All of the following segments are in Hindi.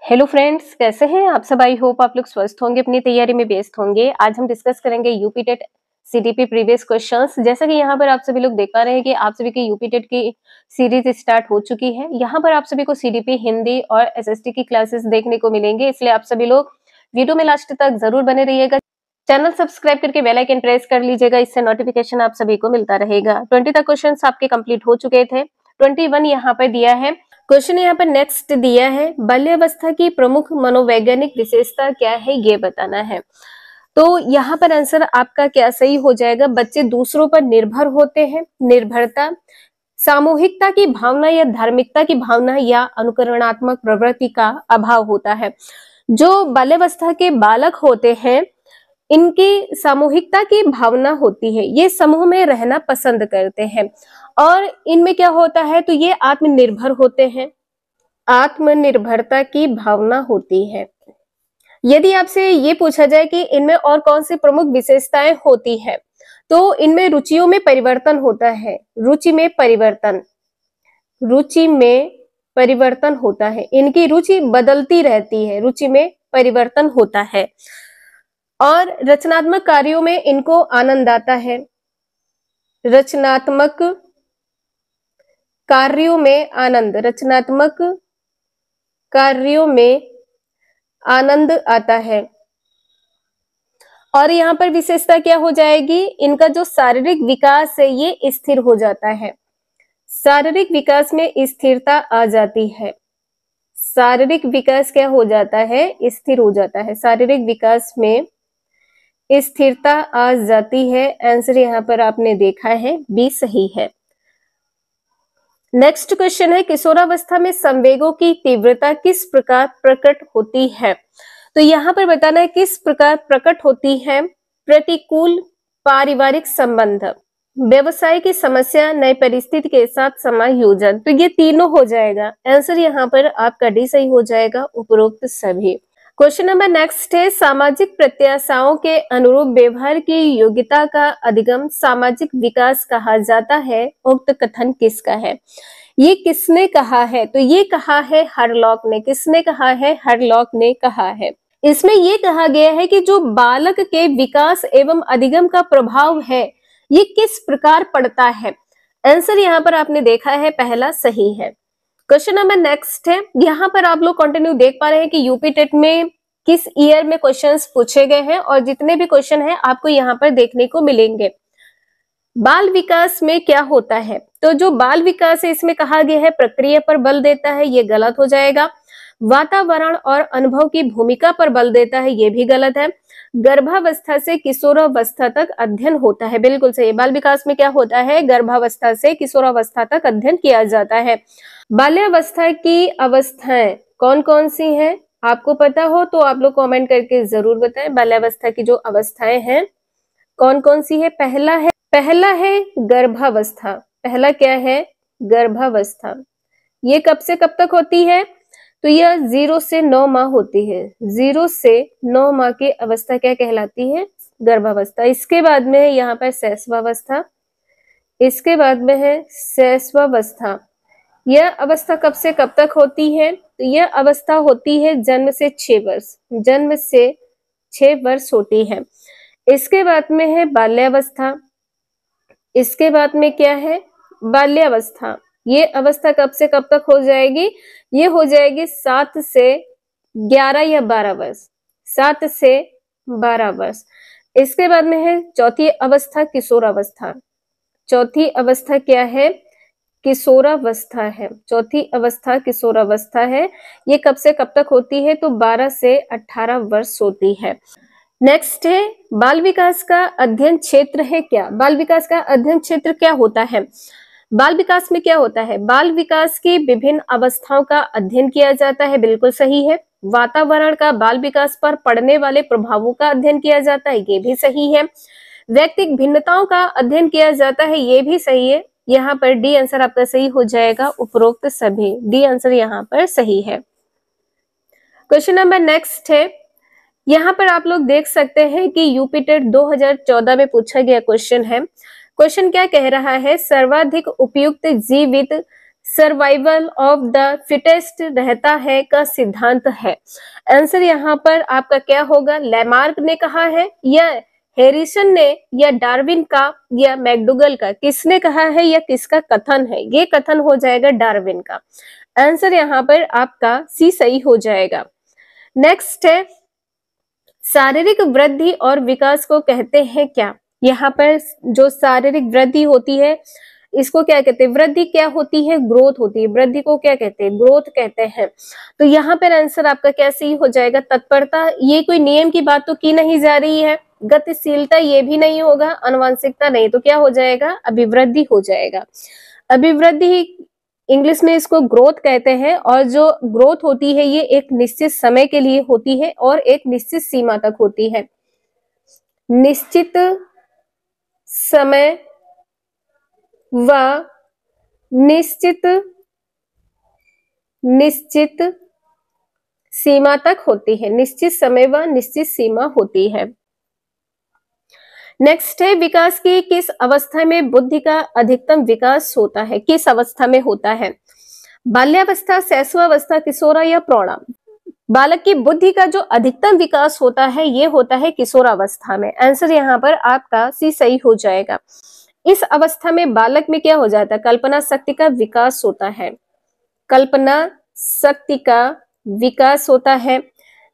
हेलो फ्रेंड्स, कैसे हैं आप सब। आई होप आप लोग स्वस्थ होंगे, अपनी तैयारी में व्यस्त होंगे। आज हम डिस्कस करेंगे UP TET CDP previous questions. जैसा कि यहाँ पर आप सभी लोग देख पा रहे हैं कि आप सभी की यूपी टेट की सीरीज स्टार्ट हो चुकी है। यहाँ पर आप सभी को सीडीपी हिंदी और एसएसटी की क्लासेस देखने को मिलेंगे, इसलिए आप सभी लोग वीडियो में लास्ट तक जरूर बने रहिएगा। चैनल सब्सक्राइब करके बेल आइकन प्रेस कर लीजिएगा, इससे नोटिफिकेशन आप सभी को मिलता रहेगा। 20 तक क्वेश्चन आपके कंप्लीट हो चुके थे, 21 यहाँ पर दिया है। क्वेश्चन यहाँ पर नेक्स्ट दिया है, बाल्यावस्था की प्रमुख मनोवैज्ञानिक विशेषता क्या है, ये बताना है। तो यहाँ पर आंसर आपका क्या सही हो जाएगा। बच्चे दूसरों पर निर्भर होते हैं, निर्भरता, सामूहिकता की भावना या धार्मिकता की भावना या अनुकरणात्मक प्रवृत्ति का अभाव होता है। जो बाल्यावस्था के बालक होते हैं, इनकी सामूहिकता की भावना होती है, ये समूह में रहना पसंद करते हैं और इनमें क्या होता है, तो ये आत्मनिर्भर होते हैं, आत्मनिर्भरता की भावना होती है। यदि आपसे ये पूछा जाए कि इनमें और कौन सी प्रमुख विशेषताएं होती है, तो इनमें रुचियों में परिवर्तन होता है, रुचि में परिवर्तन होता है, इनकी रुचि बदलती रहती है, रुचि में परिवर्तन होता है और रचनात्मक कार्यों में इनको आनंद आता है, रचनात्मक कार्यों में आनंद, रचनात्मक कार्यों में आनंद आता है। और यहाँ पर विशेषता क्या हो जाएगी, इनका जो शारीरिक विकास है ये स्थिर हो जाता है, शारीरिक विकास में स्थिरता आ जाती है, शारीरिक विकास क्या हो जाता है, स्थिर हो जाता है, शारीरिक विकास में स्थिरता आ जाती है। आंसर यहाँ पर आपने देखा है बी सही है। नेक्स्ट क्वेश्चन है, किशोरावस्था में संवेगों की तीव्रता किस प्रकार प्रकट होती है। तो यहाँ पर बताना है किस प्रकार प्रकट होती है। प्रतिकूल पारिवारिक संबंध, व्यवसाय की समस्या, नई परिस्थिति के साथ समायोजन, तो ये तीनों हो जाएगा। आंसर यहाँ पर आपका डी सही हो जाएगा, उपरोक्त सभी। क्वेश्चन नंबर नेक्स्ट है, सामाजिक प्रत्याशाओं के अनुरूप व्यवहार की योग्यता का अधिगम सामाजिक विकास कहा जाता है। उक्त कथन किसका है, ये किसने कहा है, तो ये कहा है हरलॉक ने। किसने कहा है, हरलॉक ने कहा है। इसमें ये कहा गया है कि जो बालक के विकास एवं अधिगम का प्रभाव है ये किस प्रकार पड़ता है। आंसर यहाँ पर आपने देखा है पहला सही है। क्वेश्चन नंबर नेक्स्ट है, यहाँ पर आप लोग कंटिन्यू देख पा रहे हैं कि यूपी टेट में किस ईयर में क्वेश्चंस पूछे गए हैं और जितने भी क्वेश्चन हैं आपको यहाँ पर देखने को मिलेंगे। बाल विकास में क्या होता है, तो जो बाल विकास है इसमें कहा गया है प्रक्रिया पर बल देता है, ये गलत हो जाएगा। वातावरण और अनुभव की भूमिका पर बल देता है, ये भी गलत है। गर्भावस्था से किशोरावस्था तक अध्ययन होता है, बिल्कुल सही। बाल विकास में क्या होता है, गर्भावस्था से किशोरावस्था तक अध्ययन किया जाता है। बाल्यावस्था की अवस्थाएं कौन कौन सी हैं, आपको पता हो तो आप लोग कमेंट करके जरूर बताएं। बाल्यावस्था की जो अवस्थाएं हैं कौन कौन सी है। पहला है गर्भावस्था। पहला क्या है, गर्भावस्था। ये कब से कब तक होती है, तो यह 0 से 9 माह होती है। 0 से 9 माह की अवस्था क्या कहलाती है, गर्भावस्था। इसके बाद में है यहाँ पर शैशवावस्था, इसके बाद में है शैशवावस्था। यह अवस्था कब से कब तक होती है, तो यह अवस्था होती है जन्म से 6 वर्ष, जन्म से 6 वर्ष होती है। इसके बाद में है बाल्यावस्था, इसके बाद में क्या है, बाल्यावस्था। ये अवस्था कब से कब तक हो जाएगी, ये हो जाएगी 7 से 11 या 12 वर्ष, 7 से 12 वर्ष। इसके बाद में है चौथी अवस्था किशोरावस्था। चौथी अवस्था क्या है, किशोरावस्था है। चौथी अवस्था किशोरावस्था है। ये कब से कब तक होती है, तो 12 से 18 वर्ष होती है। नेक्स्ट है, बाल विकास का अध्ययन क्षेत्र है क्या। बाल विकास का अध्ययन क्षेत्र क्या होता है, बाल विकास में क्या होता है, बाल विकास की विभिन्न अवस्थाओं का अध्ययन किया जाता है, बिल्कुल सही है। वातावरण का बाल विकास पर पड़ने वाले प्रभावों का अध्ययन किया जाता है, ये भी सही है। व्यक्तिगत भिन्नताओं का अध्ययन किया जाता है, ये भी सही है। यहाँ पर डी आंसर आपका सही हो जाएगा, उपरोक्त सभी। डी आंसर यहाँ पर सही है। क्वेश्चन नंबर नेक्स्ट है, यहाँ पर आप लोग देख सकते हैं कि यूपी टेट 2014 में पूछा गया क्वेश्चन है। क्वेश्चन क्या कह रहा है, सर्वाधिक उपयुक्त जीवित सर्वाइवल ऑफ द फिटेस्ट रहता है का सिद्धांत है? आंसर यहाँ पर आपका क्या होगा? लैमार्क ने कहा है, या हैरिसन ने, या डार्विन का, या मैकडूगल का? किसने कहा है या किसका कथन है? ये कथन हो जाएगा डार्विन का। आंसर यहाँ पर आपका सी सही हो जाएगा। नेक्स्ट है, शारीरिक वृद्धि और विकास को कहते हैं क्या? यहाँ पर जो शारीरिक वृद्धि होती है इसको क्या कहते हैं? वृद्धि क्या होती है? ग्रोथ होती है। वृद्धि को क्या कहते हैं? ग्रोथ कहते हैं। तो यहाँ पर आंसर आपका क्या सही हो जाएगा? तत्परता। ये कोई नियम की बात तो की नहीं जा रही है। गतिशीलता ये भी नहीं होगा। आनुवंशिकता नहीं, तो क्या हो जाएगा? अभिवृद्धि हो जाएगा। अभिवृद्धि इंग्लिश में इसको ग्रोथ कहते हैं, और जो ग्रोथ होती है ये एक निश्चित समय के लिए होती है और एक निश्चित सीमा तक होती है। निश्चित समय व निश्चित सीमा तक होती है। निश्चित समय व निश्चित सीमा होती है। नेक्स्ट है, विकास की किस अवस्था में बुद्धि का अधिकतम विकास होता है? किस अवस्था में होता है? बाल्यावस्था, शैशवावस्था, किशोरा या प्रौढ़ा? बालक की बुद्धि का जो अधिकतम विकास होता है ये होता है किशोरावस्था में। आंसर यहाँ पर आपका सी सही हो जाएगा। इस अवस्था में बालक में क्या हो जाता है? कल्पना शक्ति का विकास होता है। कल्पना शक्ति का विकास होता है।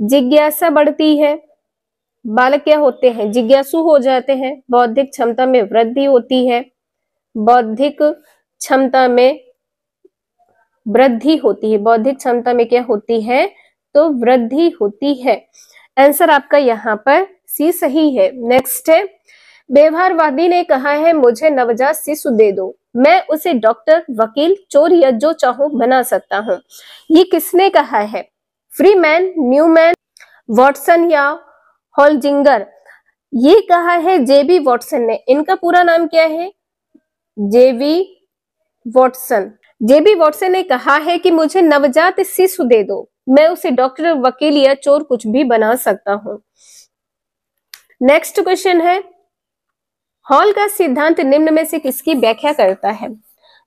जिज्ञासा बढ़ती है। बालक क्या होते हैं? जिज्ञासु हो जाते हैं। बौद्धिक क्षमता में वृद्धि होती है। बौद्धिक क्षमता में वृद्धि होती है। बौद्धिक क्षमता में क्या होती है? तो वृद्धि होती है। आंसर आपका यहाँ पर सी सही है। नेक्स्ट है, व्यवहारवादी ने कहा है मुझे नवजात शिशु दे दो, मैं उसे डॉक्टर, वकील, चोर या जो चाहूं बना सकता हूं। ये किसने कहा है? फ्रीमैन, न्यूमैन, वॉटसन या होल्जिंगर? ये कहा है जेबी वॉटसन ने। इनका पूरा नाम क्या है? जेबी वॉटसन। जेबी वॉटसन ने कहा है कि मुझे नवजात शिशु दे दो, मैं उसे डॉक्टर, वकील या चोर कुछ भी बना सकता हूं। नेक्स्ट क्वेश्चन है, हॉल का सिद्धांत निम्न में से किसकी व्याख्या करता है?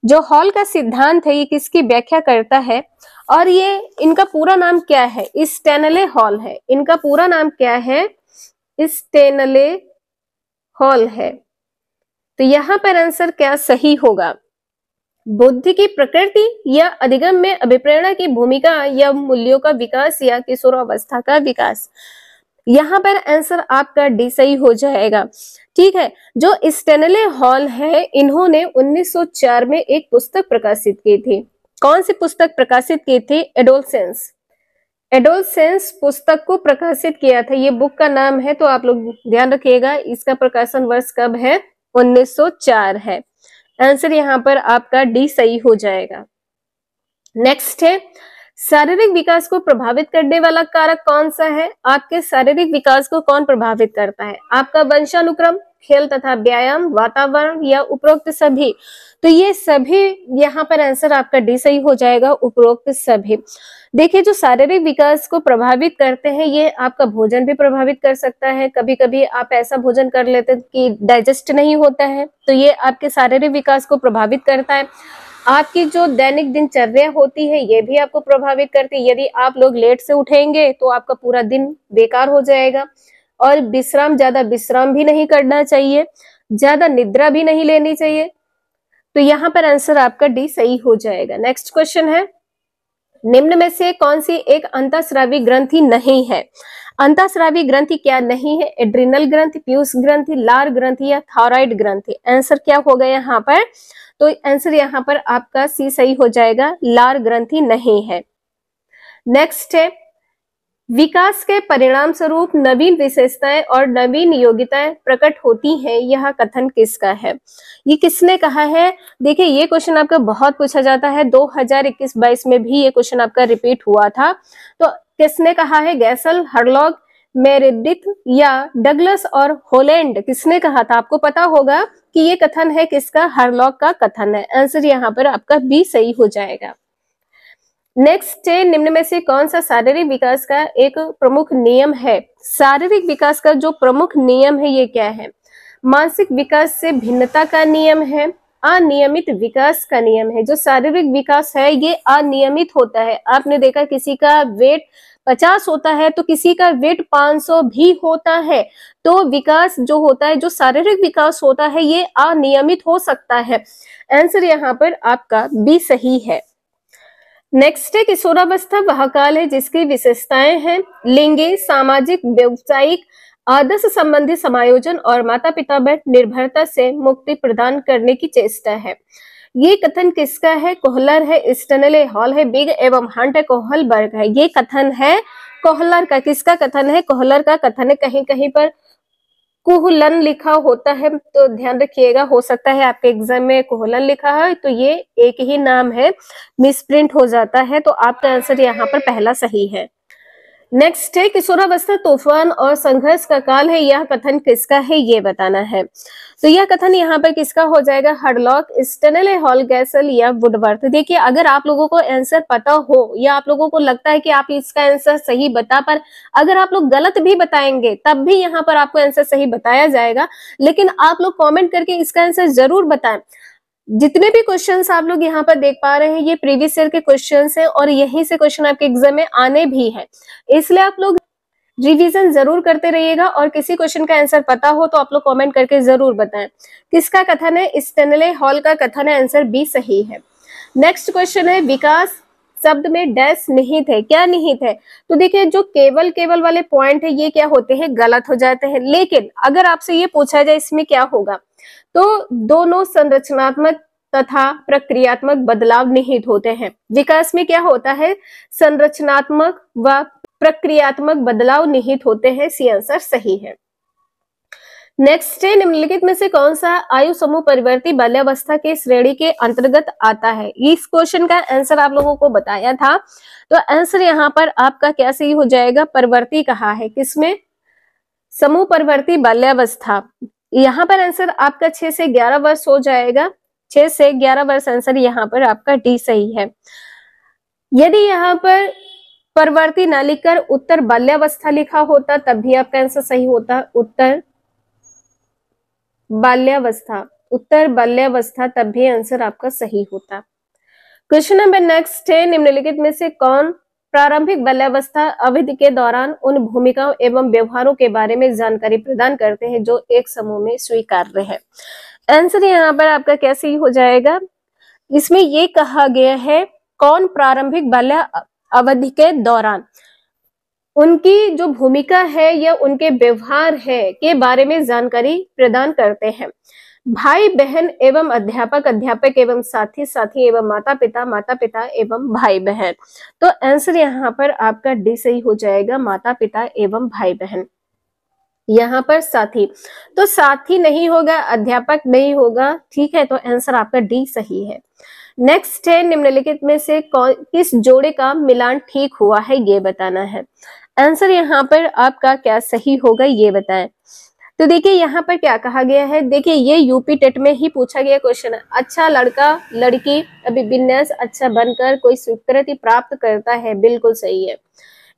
जो हॉल का सिद्धांत है ये किसकी व्याख्या करता है? और ये इनका पूरा नाम क्या है? स्टैनले हॉल है। इनका पूरा नाम क्या है? स्टैनले हॉल है। तो यहाँ पर आंसर क्या सही होगा? बुद्धि की प्रकृति या अधिगम में अभिप्रेरणा की भूमिका या मूल्यों का विकास या किशोरावस्था का विकास? यहाँ पर आंसर आपका डी सही हो जाएगा। ठीक है, जो स्टैनले हॉल है इन्होंने 1904 में एक पुस्तक प्रकाशित की थी। कौन सी पुस्तक प्रकाशित की थी? एडोलसेंस। एडोलसेंस पुस्तक को प्रकाशित किया था। ये बुक का नाम है, तो आप लोग ध्यान रखिएगा इसका प्रकाशन वर्ष कब है? 1904 है। आंसर यहाँ पर आपका डी सही हो जाएगा। नेक्स्ट है, शारीरिक विकास को प्रभावित करने वाला कारक कौन सा है? आपके शारीरिक विकास को कौन प्रभावित करता है? आपका वंशानुक्रम, खेल तथा व्यायाम, वातावरण या उपरोक्त सभी? तो ये सभी यहाँ पर आंसर आपका डी सही हो जाएगा, उपरोक्त सभी। देखिए, जो शारीरिक विकास को प्रभावित करते हैं ये आपका भोजन भी प्रभावित कर सकता है। कभी कभी आप ऐसा भोजन कर लेते हैं कि डाइजेस्ट नहीं होता है, तो ये आपके शारीरिक विकास को प्रभावित करता है। आपकी जो दैनिक दिनचर्या होती है ये भी आपको प्रभावित करती है। यदि आप लोग लेट से उठेंगे तो आपका पूरा दिन बेकार हो जाएगा। और ज्यादा विश्राम भी नहीं करना चाहिए, ज्यादा निद्रा भी नहीं लेनी चाहिए। तो यहाँ पर आंसर आपका डी सही हो जाएगा। नेक्स्ट क्वेश्चन है, निम्न में से कौन सी एक अंतःस्रावी ग्रंथि नहीं है? अंतःस्रावी ग्रंथि क्या नहीं है? एड्रिनल ग्रंथि, पीयूष ग्रंथि, लार ग्रंथि या थायराइड ग्रंथि? आंसर क्या होगा यहाँ पर? तो आंसर यहाँ पर आपका सी सही हो जाएगा, लार ग्रंथि नहीं है। नेक्स्ट है, विकास के परिणाम स्वरूप नवीन विशेषताएं और नवीन योग्यताएं प्रकट होती हैं, यह कथन किसका है? ये किसने कहा है? देखिए, ये क्वेश्चन आपका बहुत पूछा जाता है। 2021-22 में भी ये क्वेश्चन आपका रिपीट हुआ था। तो किसने कहा है? गैसल, हरलॉग, मेरेडिथ या डगलस और होलैंड? किसने कहा था? आपको पता होगा कि ये कथन है किसका? हरलॉग का कथन है। आंसर यहाँ पर आपका बी सही हो जाएगा। नेक्स्ट है, निम्न में से कौन सा शारीरिक विकास का एक प्रमुख नियम है? शारीरिक विकास का जो प्रमुख नियम है ये क्या है? मानसिक विकास से भिन्नता का नियम है, अनियमित विकास का नियम है। जो शारीरिक विकास है ये अनियमित होता है। आपने देखा किसी का वेट 50 होता है तो किसी का वेट 500 भी होता है। तो विकास जो होता है, जो शारीरिक विकास होता है, ये अनियमित हो सकता है। आंसर यहाँ पर आपका बी सही है। नेक्स्ट है किशोरावस्था वह काल है जिसकी विशेषताएं हैं लिंगी, सामाजिक, व्यवसायिक, आदर्श संबंधी समायोजन और माता पिता पर निर्भरता से मुक्ति प्रदान करने की चेष्टा है। ये कथन किसका है? कोहलर है, स्टेनले हॉल है, बिग एवं हंट है, कोहलबर्ग है। ये कथन है कोहलर का। किसका कथन है? कोहलर का कथन है। कहीं कहीं पर कुहलन लिखा होता है तो ध्यान रखिएगा, हो सकता है आपके एग्जाम में कोहलन लिखा है तो ये एक ही नाम है, मिसप्रिंट हो जाता है। तो आपका आंसर यहाँ पर पहला सही है। नेक्स्ट है किशोरावस्था तूफान और संघर्ष का काल है। यह कथन किसका है ये बताना है। तो यह कथन यहाँ पर किसका हो जाएगा? हडलॉक, स्टेनले हॉल, गैसल या वुडवर्थ। देखिए अगर आप लोगों को आंसर पता हो या आप लोगों को लगता है कि आप इसका आंसर सही बता, पर अगर आप लोग गलत भी बताएंगे तब भी यहाँ पर आपको आंसर सही बताया जाएगा। लेकिन आप लोग कॉमेंट करके इसका आंसर जरूर बताएं। जितने भी क्वेश्चंस आप लोग यहाँ पर देख पा रहे हैं ये प्रीवियस ईयर के क्वेश्चंस हैं और यहीं से क्वेश्चन आपके एग्जाम में आने भी हैं। इसलिए आप लोग रिवीजन जरूर करते रहिएगा और किसी क्वेश्चन का आंसर पता हो तो आप लोग कमेंट करके जरूर बताएं। किसका कथन है? स्टेनले हॉल का कथन है। आंसर बी सही है। नेक्स्ट क्वेश्चन है विकास शब्द में डैश निहित है। क्या निहित है? तो देखिए जो केवल वाले पॉइंट है ये क्या होते हैं? गलत हो जाते हैं। लेकिन अगर आपसे ये पूछा जाए इसमें क्या होगा, तो दोनों संरचनात्मक तथा प्रक्रियात्मक बदलाव निहित होते हैं। विकास में क्या होता है? संरचनात्मक व प्रक्रियात्मक बदलाव निहित होते हैं। सी आंसर सही है। नेक्स्ट है निम्नलिखित में से कौन सा आयु समूह परिवर्ती बाल्यावस्था के श्रेणी के अंतर्गत आता है? इस क्वेश्चन का आंसर आप लोगों को बताया था। तो आंसर यहाँ पर आपका क्या सही हो जाएगा? परिवर्ती कहा है। किसमें? समूह परिवर्ती बाल्यावस्था। यहाँ पर आंसर आपका 6 से 11 वर्ष हो जाएगा। 6 से 11 वर्ष आंसर यहाँ पर आपका डी सही है। यदि यहाँ पर परिवर्ती न लिखकर उत्तर बाल्यावस्था लिखा होता तब भी आपका आंसर सही होता। उत्तर बाल्यावस्था तब भी आंसर आपका सही होता। क्वेश्चन नंबर नेक्स्ट है निम्नलिखित में से कौन प्रारंभिक बाल्यावस्था अवधि के दौरान उन भूमिकाओं एवं व्यवहारों के बारे में जानकारी प्रदान करते हैं जो एक समूह में स्वीकार्य है? आंसर यहाँ पर आपका क्या सही हो जाएगा? इसमें ये कहा गया है कौन प्रारंभिक बाल्य अवधि के दौरान उनकी जो भूमिका है या उनके व्यवहार है के बारे में जानकारी प्रदान करते हैं। भाई बहन एवं अध्यापक अध्यापक एवं साथी साथी एवं माता पिता एवं भाई बहन। तो आंसर यहाँ पर आपका डी सही हो जाएगा, माता पिता एवं भाई बहन। यहाँ पर साथी, तो साथी नहीं होगा, अध्यापक नहीं होगा, ठीक है। तो आंसर आपका डी सही है। नेक्स्ट है निम्नलिखित में से किस जोड़े का मिलान ठीक हुआ है ये बताना है। आंसर यहाँ पर आपका क्या सही होगा ये बताएं। तो देखिए यहाँ पर क्या कहा गया है, देखिए ये यूपी टेट में ही पूछा गया क्वेश्चन है। अच्छा लड़का लड़की अभिविन्यास अच्छा बनकर कोई स्वीकृति प्राप्त करता है, बिल्कुल सही है।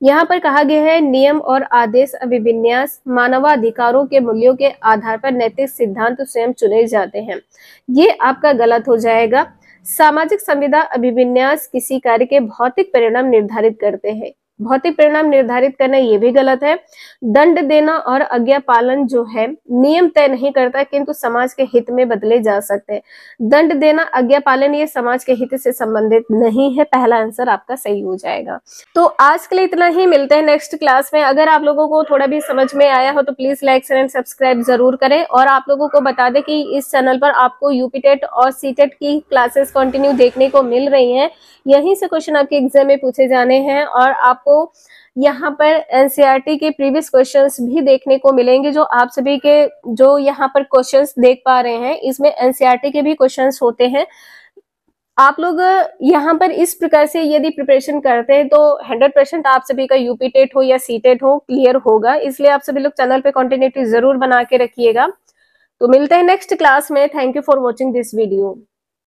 यहाँ पर कहा गया है नियम और आदेश अभिविन्यास मानवाधिकारों के मूल्यों के आधार पर नैतिक सिद्धांत स्वयं चुने जाते हैं, ये आपका गलत हो जाएगा। सामाजिक संविदा अभिविन्यास किसी कार्य के भौतिक परिणाम निर्धारित करते हैं, भौतिक परिणाम निर्धारित करना ये भी गलत है। दंड देना और आज्ञा पालन जो है नियम तय नहीं करता किंतु समाज के हित में बदले जा सकते हैं। दंड देना आज्ञा पालन ये समाज के हित से संबंधित नहीं है, पहला आंसर आपका सही हो जाएगा। तो आज के लिए इतना ही, मिलते हैं नेक्स्ट क्लास में। अगर आप लोगों को थोड़ा भी समझ में आया हो तो please like share and subscribe जरूर करें। और आप लोगों को बता दें कि इस चैनल पर आपको यूपी टेट और सी टेट की क्लासेस कंटिन्यू देखने को मिल रही है। यहीं से क्वेश्चन आपके एग्जाम में पूछे जाने हैं और आपको यहाँ पर एनसीईआरटी के प्रीवियस क्वेश्चंस भी देखने को मिलेंगे। जो आप सभी के जो यहाँ पर क्वेश्चंस देख पा रहे हैं इसमें एनसीईआरटी के भी क्वेश्चंस होते हैं। आप लोग यहाँ पर इस प्रकार से यदि प्रिपरेशन करते हैं तो 100% आप सभी का यूपी टेट हो या सी टेट हो क्लियर होगा। इसलिए आप सभी लोग चैनल पे कंटिन्यूटी जरूर बना के रखिएगा। तो मिलते हैं नेक्स्ट क्लास में। Thank you for watching this video.